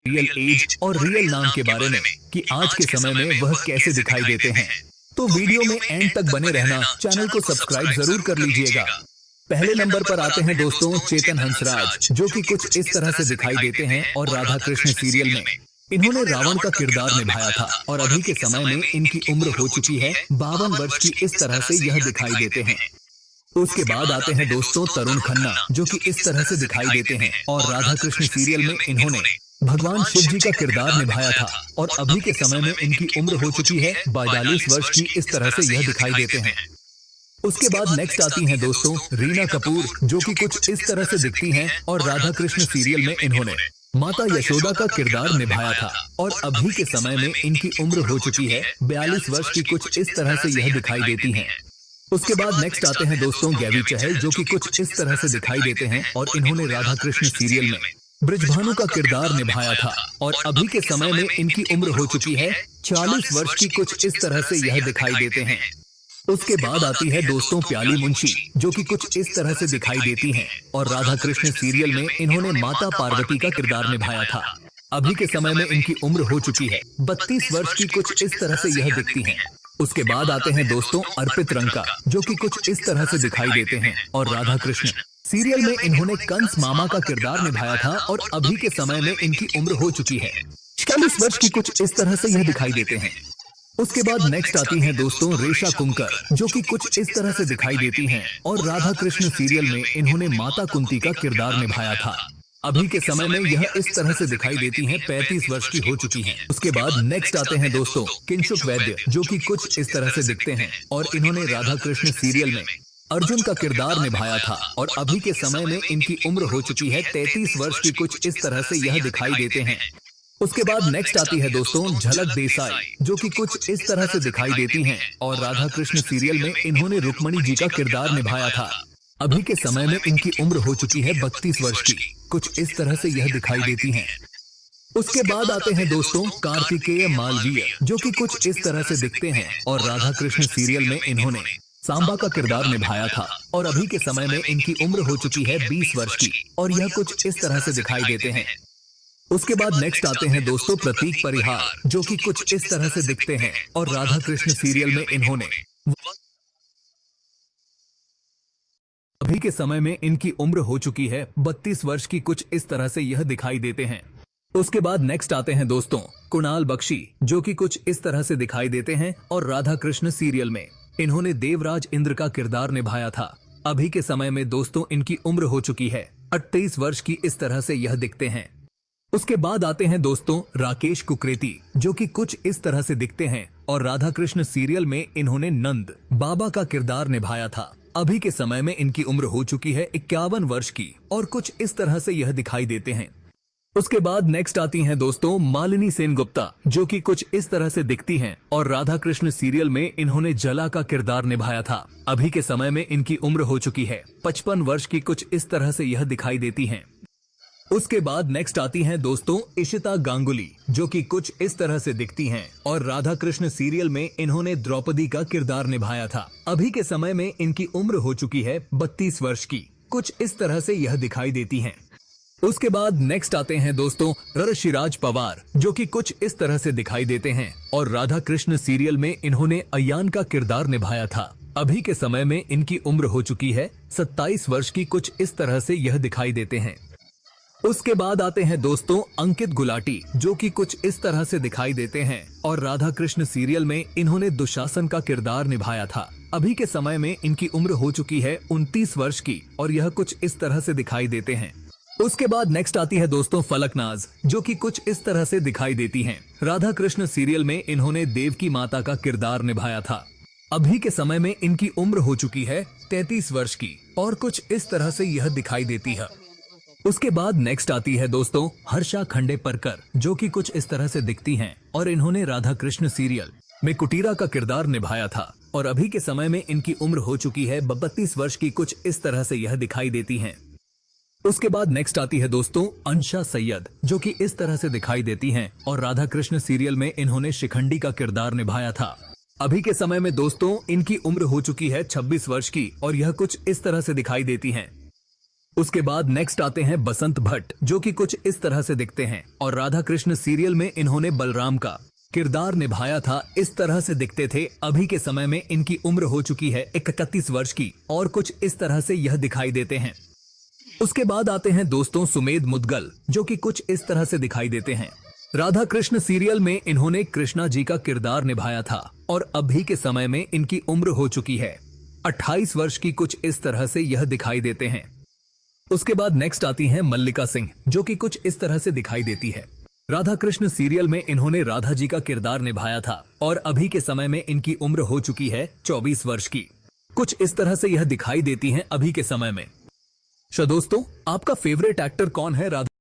Real as और real नाम के बारे में कि आज के समय में वह कैसे दिखाई देते हैं। तो वीडियो में एंड तक बने रहना, चैनल को सब्सक्राइब जरूर कर लीजिएगा। पहले नंबर पर आते हैं दोस्तों चेतन हंसराज, जो कि कुछ इस तरह से दिखाई देते हैं और राधा कृष्ण सीरियल में इन्होंने रावण का किरदार निभाया था और अभी के समय में इनकी उम्र हो चुकी है 52 वर्ष की। इस तरह से यह दिखाई देते हैं। उसके बाद आते हैं दोस्तों तरुण खन्ना, जो कि इस तरह से दिखाई देते हैं और राधा कृष्ण सीरियल में इन्होंने भगवान शिव जी का किरदार निभाया था और अभी के समय में इनकी उम्र हो चुकी है 42 वर्ष की। इस तरह से यह दिखाई देते हैं। उसके बाद नेक्स्ट आती हैं दोस्तों रीना कपूर, जो कि कुछ इस तरह से दिखती हैं और राधा कृष्ण सीरियल में इन्होंने माता यशोदा का किरदार निभाया था और अभी के समय में इनकी उम्र हो चुकी है 42 वर्ष की। कुछ इस तरह से यह दिखाई देती हैं। उसके बाद नेक्स्ट आते हैं दोस्तों गैवी चहल, जो कि कुछ इस तरह से दिखाई देते हैं और इन्होंने राधा कृष्ण सीरियल में ब्रिजभानु का किरदार निभाया था और अभी के समय में इनकी उम्र हो चुकी है 40 वर्ष की। कुछ इस तरह से यह दिखाई देते हैं। उसके बाद आती है दोस्तों प्याली मुंशी, जो कि कुछ इस तरह से दिखाई देती हैं और राधा कृष्ण सीरियल में इन्होंने माता पार्वती का किरदार निभाया था। अभी के समय में इनकी उम्र हो चुकी है 32 वर्ष की। कुछ इस तरह से यह दिखती हैं। उसके बाद आते हैं दोस्तों अर्पित रंका, जो कि कुछ इस तरह से दिखाई देते हैं और राधा कृष्ण सीरियल में इन्होंने कंस मामा का किरदार निभाया था और अभी के समय में इनकी उम्र हो चुकी है 40 वर्ष की। कुछ इस तरह से यह दिखाई देते हैं। उसके बाद नेक्स्ट आती हैं दोस्तों रेशा कुंकर, जो कि कुछ इस तरह से दिखाई देती हैं और राधा कृष्ण सीरियल में इन्होंने माता कुंती का किरदार निभाया था। अभी के समय में यह इस तरह से दिखाई देती हैं, 35 वर्ष की हो चुकी हैं। उसके बाद नेक्स्ट आते हैं दोस्तों किंशुक वैद्य, जो कि कुछ इस तरह से दिखते हैं और इन्होंने राधा कृष्ण सीरियल में अर्जुन का किरदार निभाया था और अभी के समय में इनकी उम्र हो चुकी है 33 वर्ष की। कुछ इस तरह से यह दिखाई देते हैं। उसके बाद नेक्स्ट आती है दोस्तों झलक देसाई, जो कि कुछ इस तरह से दिखाई देती हैं और राधा कृष्ण सीरियल में इन्होंने रुक्मणी जी का किरदार निभाया था। अभी के समय में इनकी उम्र हो चुकी है 32 वर्ष की। कुछ इस तरह से यह दिखाई देती हैं। उसके बाद आते हैं दोस्तों कार्तिकेय मालवीय, जो कि कुछ इस तरह से दिखते हैं और राधा कृष्ण सीरियल में इन्होंने सांबा का किरदार निभाया था और अभी के समय में इनकी उम्र हो चुकी है 20 वर्ष की और यह कुछ इस तरह से दिखाई देते हैं। उसके बाद नेक्स्ट आते हैं दोस्तों प्रतीक परिहार, जो कि कुछ इस तरह से दिखते हैं और राधा कृष्ण सीरियल में इन्होंने अभी के समय में इनकी उम्र हो चुकी है 32 वर्ष की। कुछ इस तरह से यह दिखाई देते हैं। उसके बाद नेक्स्ट आते हैं दोस्तों कुणाल बख्शी, जो कि कुछ इस तरह से दिखाई देते हैं और राधा कृष्ण सीरियल में इन्होंने देवराज इंद्र का किरदार निभाया था। अभी के समय में दोस्तों इनकी उम्र हो चुकी है 28 वर्ष की। इस तरह से यह दिखते हैं। उसके बाद आते हैं दोस्तों राकेश कुकरेती, जो कि कुछ इस तरह से दिखते हैं और राधा कृष्ण सीरियल में इन्होंने नंद बाबा का किरदार निभाया था। अभी के समय में इनकी उम्र हो चुकी है 51 वर्ष की और कुछ इस तरह से यह दिखाई देते हैं। उसके बाद नेक्स्ट आती हैं दोस्तों मालिनी सेनगुप्ता, जो कि कुछ इस तरह से दिखती हैं और राधा कृष्ण सीरियल में इन्होंने जला का किरदार निभाया था। अभी के समय में इनकी उम्र हो चुकी है 55 वर्ष की। कुछ इस तरह से यह दिखाई देती हैं। उसके बाद नेक्स्ट आती हैं दोस्तों इशिता गांगुली, जो कि कुछ इस तरह से दिखती हैं और राधा कृष्ण सीरियल में इन्होंने द्रौपदी का किरदार निभाया था। अभी के समय में इनकी उम्र हो चुकी है 32 वर्ष की। कुछ इस तरह से यह दिखाई देती हैं। उसके बाद नेक्स्ट आते हैं दोस्तों ऋषिराज पवार, जो कि कुछ इस तरह से दिखाई देते हैं और राधा कृष्ण सीरियल में इन्होंने अयान का किरदार निभाया था। अभी के समय में इनकी उम्र हो चुकी है 27 वर्ष की। कुछ इस तरह से यह दिखाई देते हैं। उसके बाद आते हैं दोस्तों अंकित गुलाटी, जो कि कुछ इस तरह से दिखाई देते हैं और राधा कृष्ण सीरियल में इन्होंने दुशासन का किरदार निभाया था। अभी के समय में इनकी उम्र हो चुकी है 29 वर्ष की और यह कुछ इस तरह से दिखाई देते हैं। उसके बाद नेक्स्ट आती है दोस्तों फलकनाज, जो कि कुछ इस तरह से दिखाई देती हैं। राधा कृष्ण सीरियल में इन्होंने देवकी माता का किरदार निभाया था। अभी के समय में इनकी उम्र हो चुकी है 33 वर्ष की और कुछ इस तरह से यह दिखाई देती है। उसके बाद नेक्स्ट आती है दोस्तों हर्षा खंडेपरकर, जो कि कुछ इस तरह से दिखती हैं और इन्होंने राधा कृष्ण सीरियल में कुटीरा का किरदार निभाया था और अभी के समय में इनकी उम्र हो चुकी है 32 वर्ष की। कुछ इस तरह से यह दिखाई देती हैं। उसके बाद नेक्स्ट आती है दोस्तों अंशा सैयद, जो कि इस तरह से दिखाई देती हैं और राधा कृष्ण सीरियल में इन्होंने शिखंडी का किरदार निभाया था। अभी के समय में दोस्तों इनकी उम्र हो चुकी है 26 वर्ष की और यह कुछ इस तरह से दिखाई देती हैं। उसके बाद नेक्स्ट आते हैं बसंत भट्ट, जो कि कुछ इस तरह से दिखते हैं और राधा कृष्ण सीरियल में इन्होंने बलराम का किरदार निभाया था। इस तरह से दिखते थे। अभी के समय में इनकी उम्र हो चुकी है 31 वर्ष की और कुछ इस तरह से यह दिखाई देते हैं। उसके बाद आते हैं दोस्तों सुमेध मुदगल, जो कि कुछ इस तरह से दिखाई देते हैं। राधा कृष्ण सीरियल में इन्होंने कृष्णा जी का किरदार निभाया था और अभी के समय में इनकी उम्र हो चुकी है 28 वर्ष की। कुछ इस तरह से यह दिखाई देते हैं। उसके बाद नेक्स्ट आती हैं मल्लिका सिंह, जो कि कुछ इस तरह से दिखाई देती है। राधा कृष्ण सीरियल में इन्होंने राधा जी का किरदार निभाया था और अभी के समय में इनकी उम्र हो चुकी है 24 वर्ष की। कुछ इस तरह से यह दिखाई देती हैं अभी के समय में। दोस्तों, आपका फेवरेट एक्टर कौन है राधा